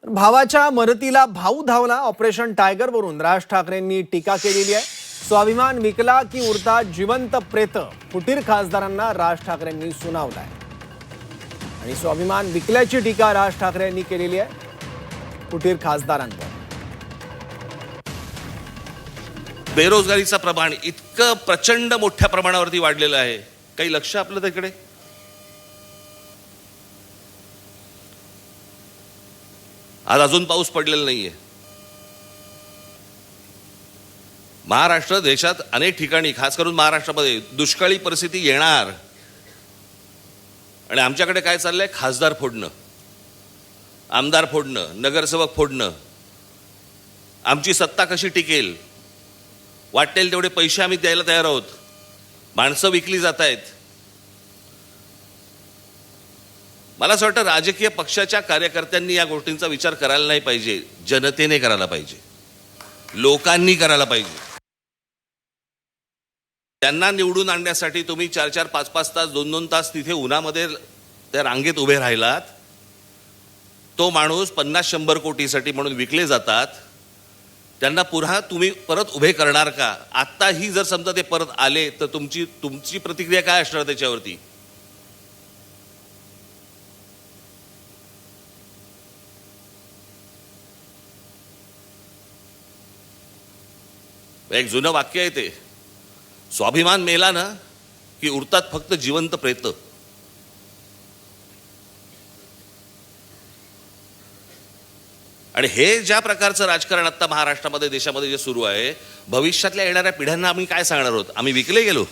भावाच्या मदतीला भाऊ धावला. ऑपरेशन टायगर वरून राज ठाकरेंनी टीका केलेली आहे. स्वाभिमान विकला की उरता जिवंत प्रेत, फुटीर खासदारांना राज ठाकरेंनी सुनावलाय. आणि स्वाभिमान विकल्याची टीका राज ठाकरेंनी केलेली आहे फुटीर खासदारांवर. बेरोजगारीचं प्रमाण इतकं प्रचंड मोठ्या प्रमाणावरती वाढलेलं आहे, काही लक्ष आपलं तिकडे? आज अजून पाऊस पडलेला नाहीये. महाराष्ट्र देशात अनेक ठिकाणी, खास करून महाराष्ट्रामध्ये दुष्काळी परिस्थिती येणार. आणि आमच्याकडे काय चाललंय? खासदार फोडणं, आमदार फोडणं, नगरसेवक फोडणं. आमची सत्ता कशी टिकेल, वाटेल तेवढे पैसे आम्ही द्यायला तयार आहोत. माणसं विकली जात आहेत. मला असं वाटतं राजकीय पक्षाच्या कार्यकर्त्यांनी या गोष्टींचा विचार करायला नाही पाहिजे. जनतेने करायला पाहिजे, लोकांनी करायला पाहिजे. त्यांना निवडून आणण्यासाठी तुम्ही 4-4, 5-5 तास, 2-2 तास तिथे उन्हामध्ये त्या रांगेत उभे राहिलात. तो माणूस 50-100 कोटीसाठी म्हणून विकले जातात. त्यांना पुन्हा तुम्ही परत उभे करणार का? आत्ताही जर समजा ते परत आले तर तुमची प्रतिक्रिया काय असणार त्याच्यावरती? एक जुनं वाक्य आहे ते, स्वाभिमान मेला ना की उरतात फक्त जिवंत प्रेत. आणि हे ज्या प्रकारचं राजकारण आता महाराष्ट्रामध्ये, देशामध्ये जे सुरू आहे, भविष्यातल्या येणाऱ्या पिढ्यांना आम्ही काय सांगणार आहोत? आम्ही विकले गेलो.